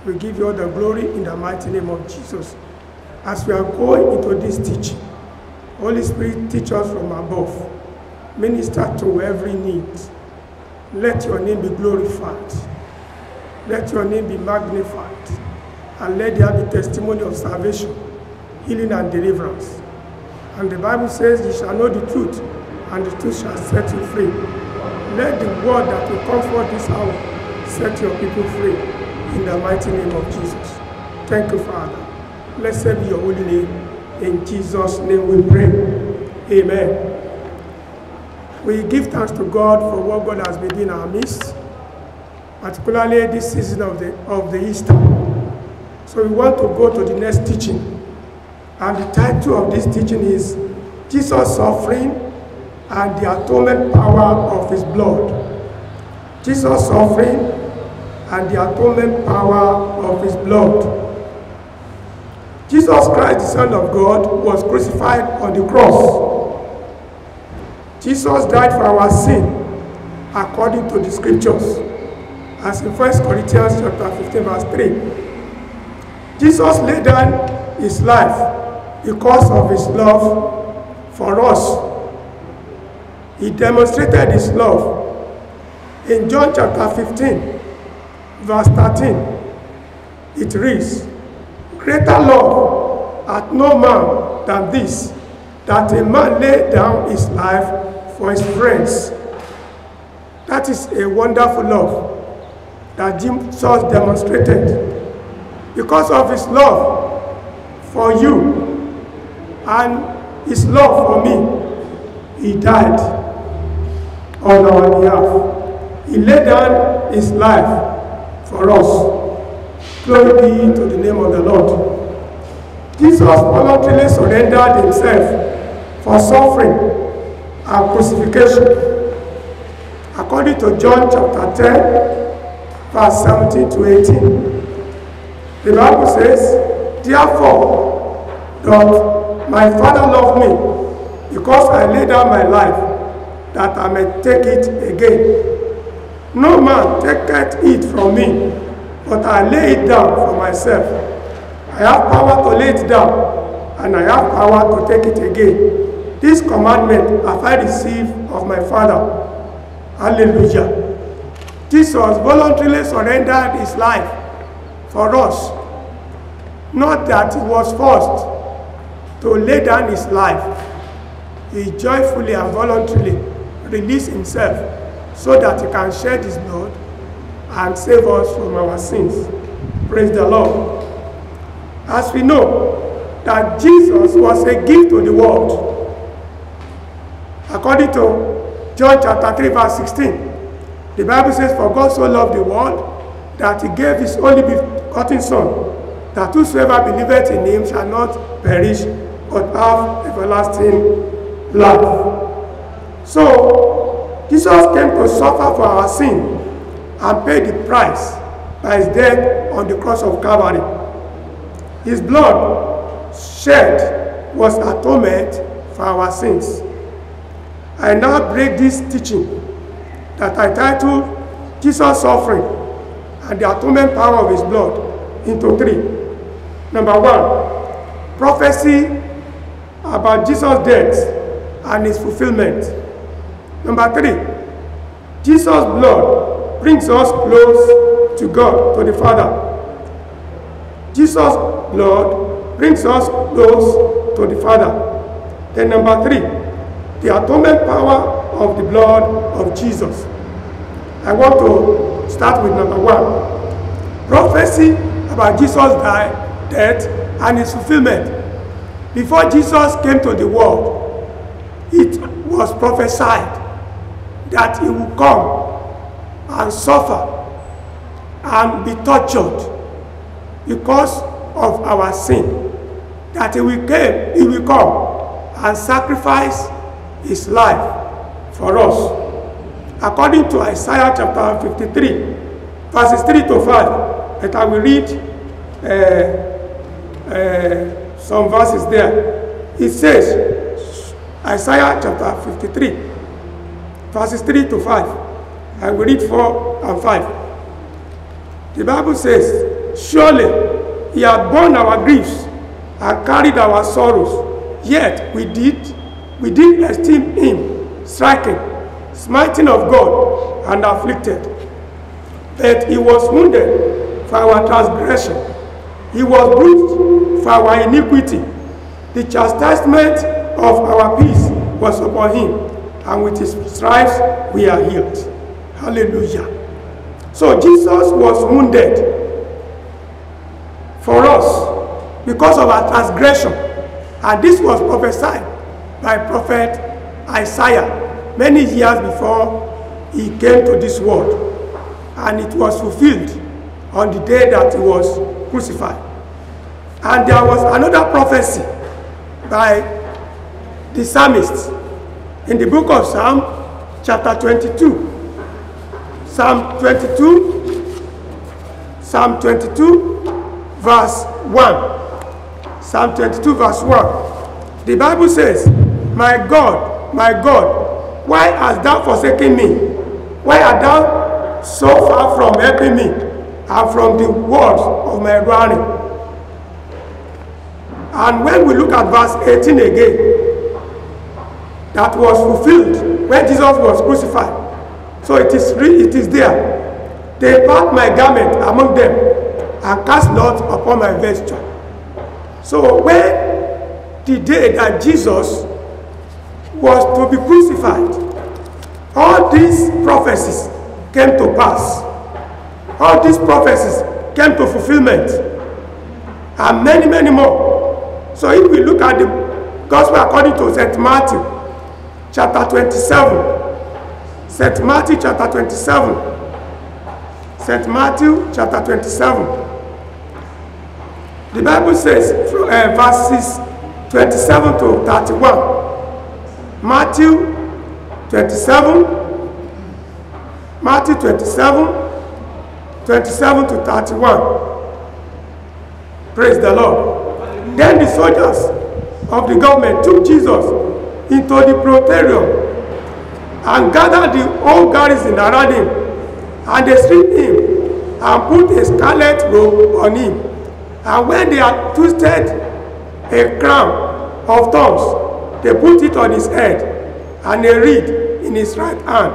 We give you all the glory in the mighty name of Jesus. As we are going into this teaching, Holy Spirit, teach us from above. Minister to every need. Let your name be glorified. Let your name be magnified. And let there be testimony of salvation, healing, and deliverance. And the Bible says, you shall know the truth, and the truth shall set you free. Let the word that will comfort this hour set your people free. In the mighty name of Jesus. Thank you, Father. Blessed be your holy name. In Jesus' name we pray. Amen. We give thanks to God for what God has been doing in our midst, particularly this season of the Easter. So we want to go to the next teaching. And the title of this teaching is Jesus' Suffering and the Atonement Power of His Blood. Jesus' Suffering and the atonement power of His blood. Jesus Christ, the Son of God, was crucified on the cross. Jesus died for our sin, according to the scriptures, as in 1 Corinthians chapter 15, verse 3. Jesus laid down His life because of His love for us. He demonstrated his love. In John chapter 15, verse 13, it reads, "Greater love hath no man than this, that a man lay down his life for his friends." That is a wonderful love that Jesus demonstrated. Because of his love for you and his love for me, he died on our behalf. He laid down his life for us. Glory be to the name of the Lord. Jesus voluntarily surrendered himself for suffering and crucifixion. According to John chapter 10, verse 17 to 18, the Bible says, "Therefore doth my Father love me, because I lay down my life, that I may take it again. No man taketh it from me, but I lay it down for myself. I have power to lay it down, and I have power to take it again. This commandment have I received of my Father." Hallelujah. Jesus voluntarily surrendered his life for us. Not that he was forced to lay down his life. He joyfully and voluntarily released himself so that he can shed his blood and save us from our sins. Praise the Lord. As we know that Jesus was a gift to the world. According to John chapter 3 verse 16, the Bible says, "For God so loved the world that he gave his only begotten Son, that whosoever believeth in him shall not perish, but have everlasting life." So, Jesus came to suffer for our sin and pay the price by his death on the cross of Calvary. His blood shed was atonement for our sins. I now break this teaching that I titled Jesus' Suffering and the Atonement Power of his blood into three. Number one, prophecy about Jesus' death and his fulfillment. Number three, Jesus' blood brings us close to God, to the Father. Jesus' blood brings us close to the Father. Then number three, the atonement power of the blood of Jesus. I want to start with number one. Prophecy about Jesus' death and his fulfillment. Before Jesus came to the world, it was prophesied that he would come and suffer and be tortured because of our sin. That he will come and sacrifice his life for us. According to Isaiah chapter 53, verses 3 to 5, that I will read some verses there. It says, Isaiah chapter 53, verses 3 to 5. I will read 4 and 5. The Bible says, "Surely he hath borne our griefs and carried our sorrows, yet we did esteem him stricken, smitten of God, and afflicted. But he was wounded for our transgression, he was bruised for our iniquity. The chastisement of our peace was upon him, and with his stripes we are healed." Hallelujah. So Jesus was wounded for us because of our transgression. And this was prophesied by prophet Isaiah many years before he came to this world. And it was fulfilled on the day that he was crucified. And there was another prophecy by the psalmist in the book of Psalm chapter 22. Psalm 22 verse 1. Psalm 22 verse 1. The Bible says, my God, why hast thou forsaken me? Why art thou so far from helping me and from the words of my groaning?" And when we look at verse 18 again, that was fulfilled when Jesus was crucified. So it is there. They part my garment among them and cast lots upon my vesture. So when the day that Jesus was to be crucified, all these prophecies came to pass. All these prophecies came to fulfillment. And many, many more. So if we look at the Gospel according to St. Matthew, chapter 27. St. Matthew, chapter 27. St. Matthew, chapter 27. The Bible says, verses 27 to 31. Matthew 27. Matthew 27, 27 to 31. Praise the Lord. Then the soldiers of the government took Jesus into the praetorium and gathered the whole garrison around him, and they stripped him and put a scarlet robe on him. And when they had twisted a crown of thorns, they put it on his head, and a reed in his right hand.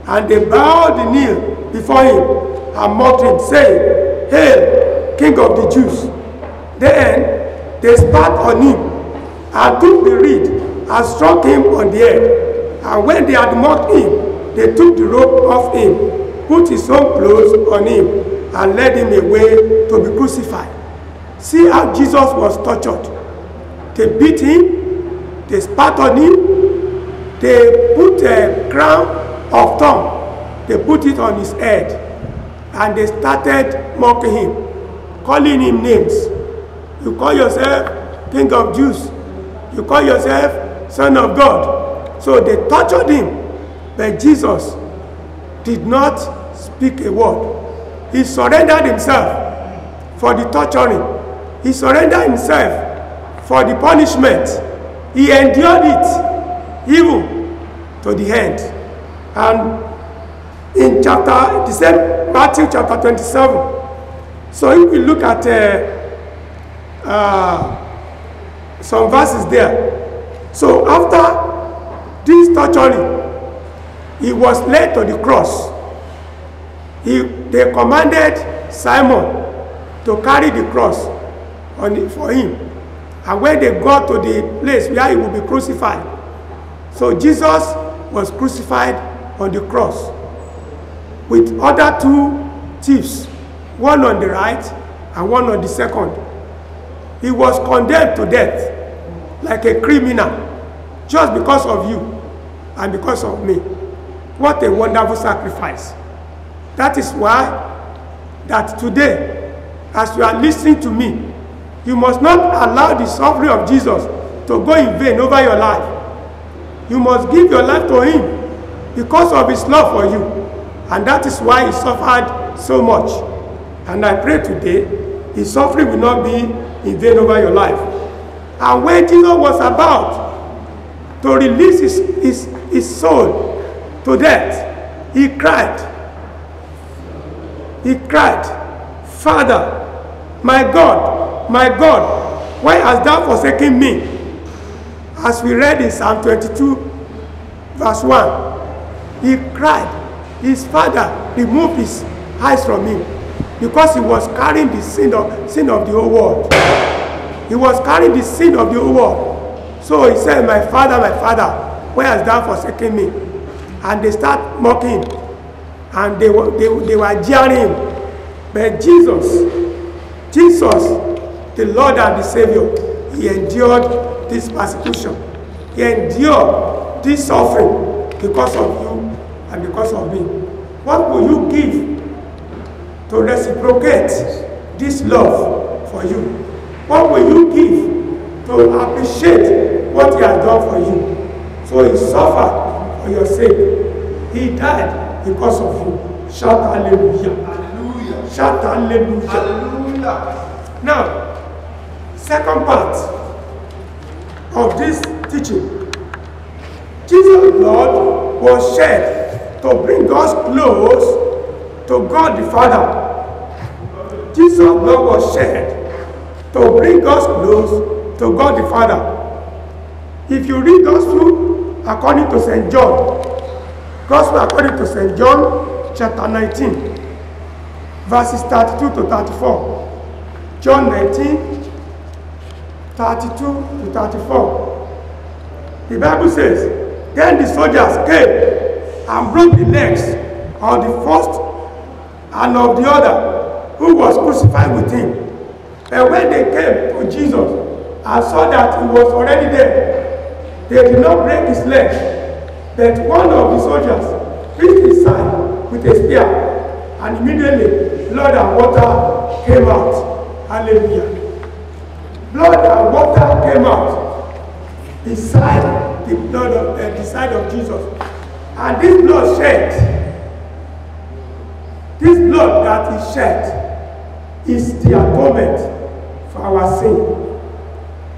And they bowed the knee before him and mocked him, saying, "Hail, King of the Jews!" Then they spat on him and took the reed and struck him on the head. And when they had mocked him, they took the robe off him, put his own clothes on him, and led him away to be crucified. See how Jesus was tortured. They beat him, they spat on him, they put a crown of thorn, they put it on his head, and they started mocking him, calling him names. You call yourself King of Jews, you call yourself Son of God. So they tortured him, but Jesus did not speak a word. He surrendered himself for the torturing. He surrendered himself for the punishment. He endured it even to the end. And in the same Matthew chapter 27, so if we look at some verses there. So after this torturing, he was led to the cross. They commanded Simon to carry the cross for him. And when they got to the place where he would be crucified, so Jesus was crucified on the cross with other two thieves, one on the right and one on the second. He was condemned to death like a criminal just because of you and because of me. What a wonderful sacrifice. That is why that today, as you are listening to me, you must not allow the suffering of Jesus to go in vain over your life. You must give your life to him because of his love for you. And that is why he suffered so much. And I pray today, his suffering will not be in vain over your life. And when Jesus was about to release his soul to death, he cried. He cried, "Father, my God, why hast thou forsaken me?" As we read in Psalm 22, verse 1, he cried. His father removed his eyes from him because he was carrying the sin of the whole world. He was carrying the sin of the whole world. So he said, my father, why hast thou forsaken me?" And they start mocking him. And they were jeering him. But Jesus, the Lord and the Savior, he endured this persecution. He endured this suffering because of you and because of me. What will you give to reciprocate this love for you? What will you give to appreciate what he has done for you? So he suffered for your sake. He died because of you. Shout hallelujah. Hallelujah. Shout hallelujah. Hallelujah. Now, second part of this teaching. Jesus' blood was shed to bring us close to God the Father. Jesus' blood was shed to bring us close to God the Father. If you read those two according to St. John. Gospel according to St. John, chapter 19, verses 32 to 34. John 19, 32 to 34. The Bible says, then the soldiers came and broke the legs of the first and of the other who was crucified with him. And when they came to Jesus and saw that he was already dead, they did not break his legs. But one of the soldiers pierced his side with a spear, and immediately blood and water came out. Hallelujah. Blood and water came out beside the side of Jesus. And this blood shed, this blood that is shed is the atonement for our sin.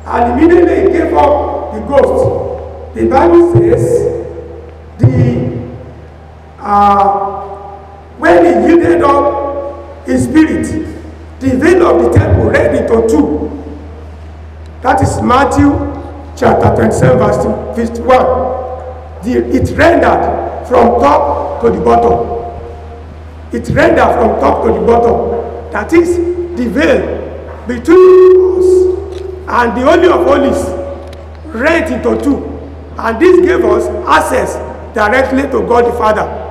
And immediately he gave up the ghost. The Bible says, when he yielded up his spirit, the veil of the temple rent into two. That is Matthew chapter 27, verse 51. It rendered from top to the bottom. It rendered from top to the bottom. That is the veil between us and the Holy of Holies rent into two. And this gave us access directly to God the Father.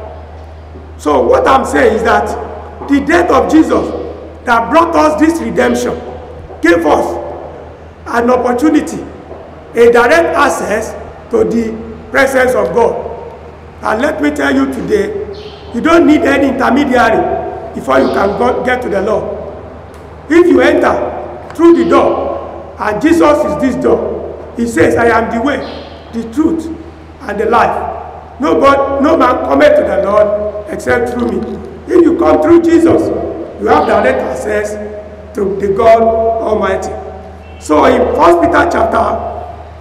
So what I'm saying is that the death of Jesus that brought us this redemption gave us an opportunity, a direct access to the presence of God. And let me tell you today, you don't need any intermediary before you can get to the Lord. If you enter through the door, and Jesus is this door, he says, I am the way, the truth, and the life. No man cometh to the Lord except through me. If you come through Jesus, you have direct access to the God Almighty. So in 1 Peter chapter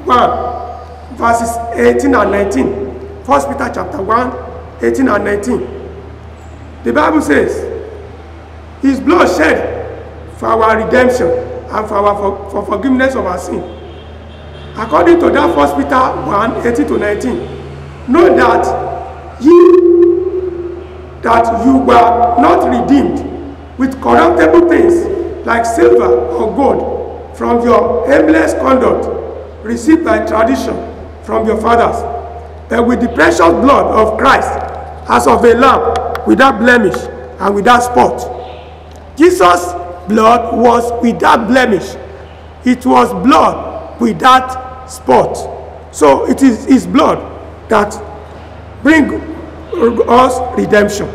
1, verses 18 and 19, 1 Peter chapter 1, 18 and 19, the Bible says, his blood shed for our redemption and for forgiveness of our sin. According to that 1 Peter 1, 18 to 19, know that you were not redeemed with corruptible things like silver or gold from your aimless conduct received by tradition from your fathers, but with the precious blood of Christ as of a lamb without blemish and without spot. Jesus' blood was without blemish. It was blood without spot. So it is his blood that bring us redemption.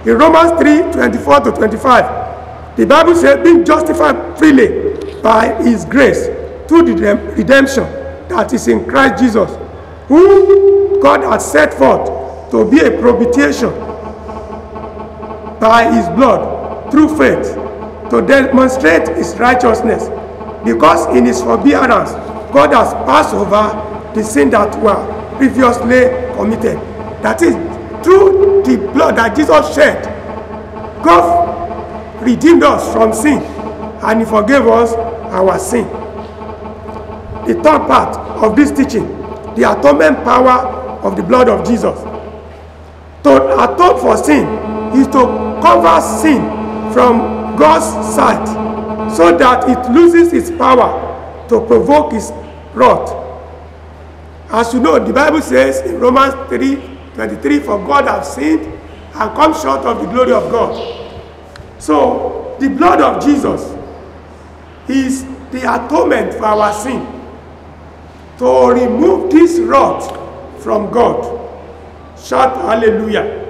In Romans 3, 24 to 25, the Bible says, being justified freely by his grace through the redemption that is in Christ Jesus, whom God has set forth to be a propitiation by his blood through faith, to demonstrate his righteousness, because in his forbearance God has passed over the sin that were previously committed. That is, through the blood that Jesus shed, God redeemed us from sin and he forgave us our sin. The third part of this teaching, the atonement power of the blood of Jesus. To atone for sin is to cover sin from God's sight so that it loses its power to provoke his wrath. As you know, the Bible says in Romans 3:23, for God has sinned and come short of the glory of God. So, the blood of Jesus is the atonement for our sin, to remove this wrath from God. Shout hallelujah.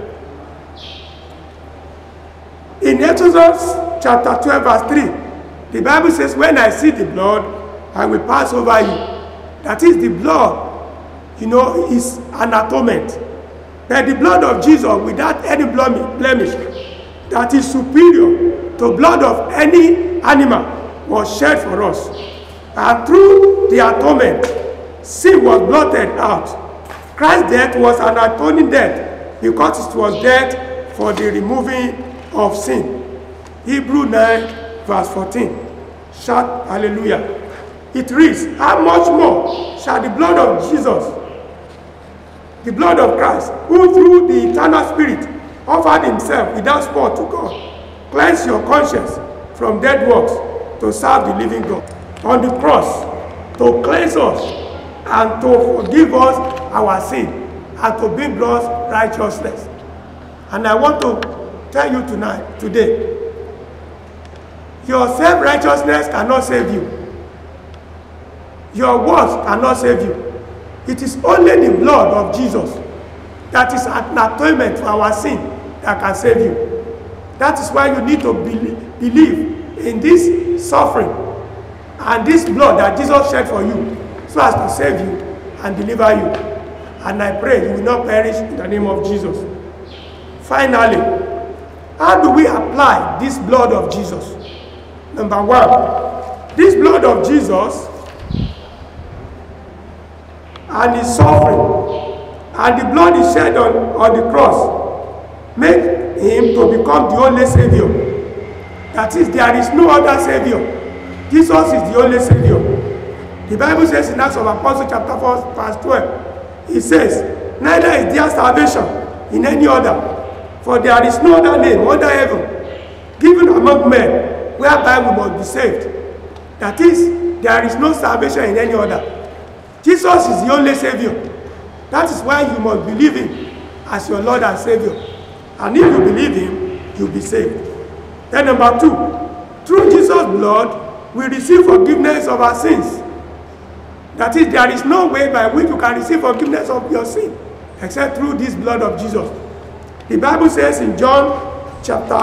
In Exodus chapter 12, verse 3, the Bible says, when I see the blood, I will pass over you. That is, the blood, is an atonement. But the blood of Jesus, without any blemish, that is superior to blood of any animal, was shed for us. And through the atonement, sin was blotted out. Christ's death was an atoning death because it was death for the removing of sin. Hebrews 9, verse 14. Shout hallelujah. It reads, how much more shall the blood of Jesus, The blood of Christ, who through the eternal Spirit offered himself without spot to God, cleanse your conscience from dead works to serve the living God. On the cross, to cleanse us and to forgive us our sin and to bring us righteousness. And I want to tell you today, your self-righteousness cannot save you. Your works cannot save you. It is only the blood of Jesus that is an atonement for our sin that can save you. That is why you need to believe in this suffering and this blood that Jesus shed for you so as to save you and deliver you. And I pray you will not perish in the name of Jesus. Finally, how do we apply this blood of Jesus? Number one, this blood of Jesus and his suffering and the blood he shed on the cross make him to become the only Savior. That is, there is no other Savior. Jesus is the only Savior. The Bible says in Acts of Apostles chapter 4 verse 12, it says, neither is there salvation in any other, for there is no other name under heaven given among men whereby we must be saved. That is, there is no salvation in any other. Jesus is the only Savior. That is why you must believe him as your Lord and Savior. And if you believe him, you'll be saved. Then number two, through Jesus' blood, we receive forgiveness of our sins. That is, there is no way by which you can receive forgiveness of your sin except through this blood of Jesus. The Bible says in 1 John chapter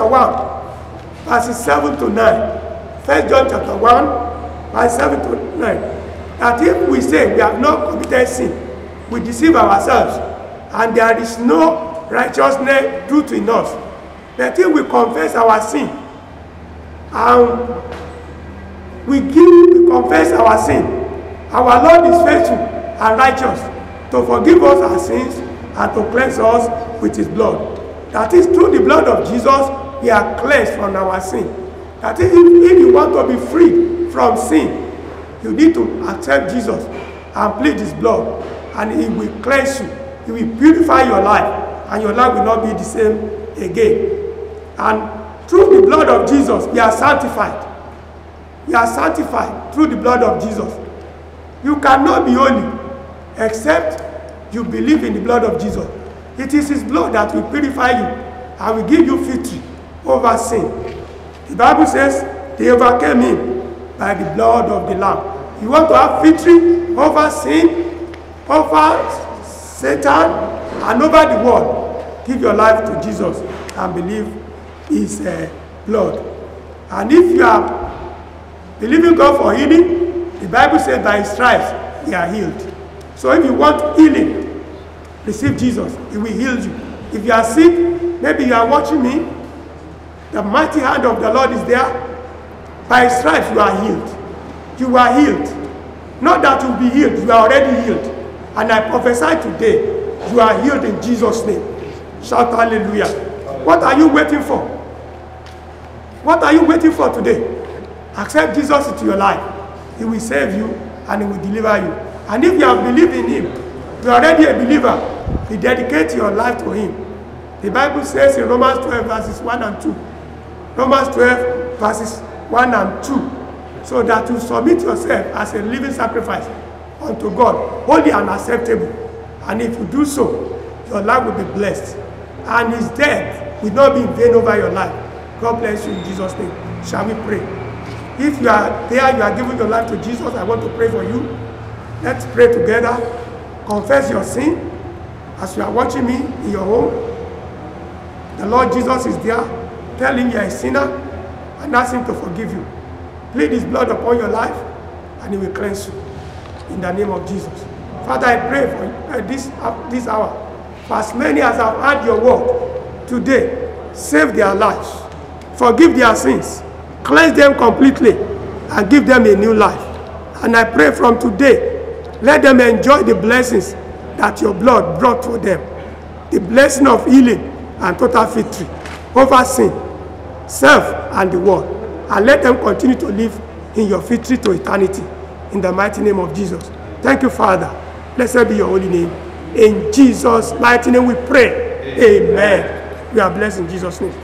1, verses 7 to 9. 1 John chapter 1, verse 7 to 9. That if we say we have not committed sin, we deceive ourselves, and there is no righteousness due in us. But if we confess our sin, and we confess our sin, our Lord is faithful and righteous to forgive us our sins and to cleanse us with his blood. That is, through the blood of Jesus, we are cleansed from our sin. That is, if you want to be free from sin, you need to accept Jesus and plead his blood, and he will cleanse you. He will purify your life, and your life will not be the same again. And through the blood of Jesus, we are sanctified. We are sanctified through the blood of Jesus. You cannot be holy except you believe in the blood of Jesus. It is his blood that will purify you and will give you victory over sin. The Bible says they overcame him by the blood of the Lamb. You want to have victory over sin, over Satan, and over the world, give your life to Jesus and believe his blood. And if you are believing God for healing, the Bible says by his stripes we are healed. So if you want healing, receive Jesus. He will heal you. If you are sick, maybe you are watching me, the mighty hand of the Lord is there. By his stripes you are healed. You are healed. Not that you'll be healed, you are already healed. And I prophesy today, you are healed in Jesus' name. Shout hallelujah. What are you waiting for? What are you waiting for today? Accept Jesus into your life. He will save you and he will deliver you. And if you have believed in him, you are already a believer, you dedicate your life to him. The Bible says in Romans 12 verses 1 and 2. Romans 12 verses 1 and 2. So that you submit yourself as a living sacrifice unto God, holy and acceptable. And if you do so, your life will be blessed. And his death will not be in vain over your life. God bless you in Jesus' name. Shall we pray? If you are there, you are giving your life to Jesus, I want to pray for you. Let's pray together. Confess your sin as you are watching me in your home. The Lord Jesus is there. Tell him you are a sinner and ask him to forgive you. Plead his blood upon your life and he will cleanse you in the name of Jesus. Father, I pray for this hour. For as many as have heard your word today, save their lives, forgive their sins, cleanse them completely, and give them a new life. And I pray from today, let them enjoy the blessings that your blood brought for them. The blessing of healing and total victory over sin, self, and the world. And let them continue to live in your victory to eternity. In the mighty name of Jesus. Thank you, Father. Blessed be your holy name. In Jesus' mighty name we pray. Amen. We are blessed in Jesus' name.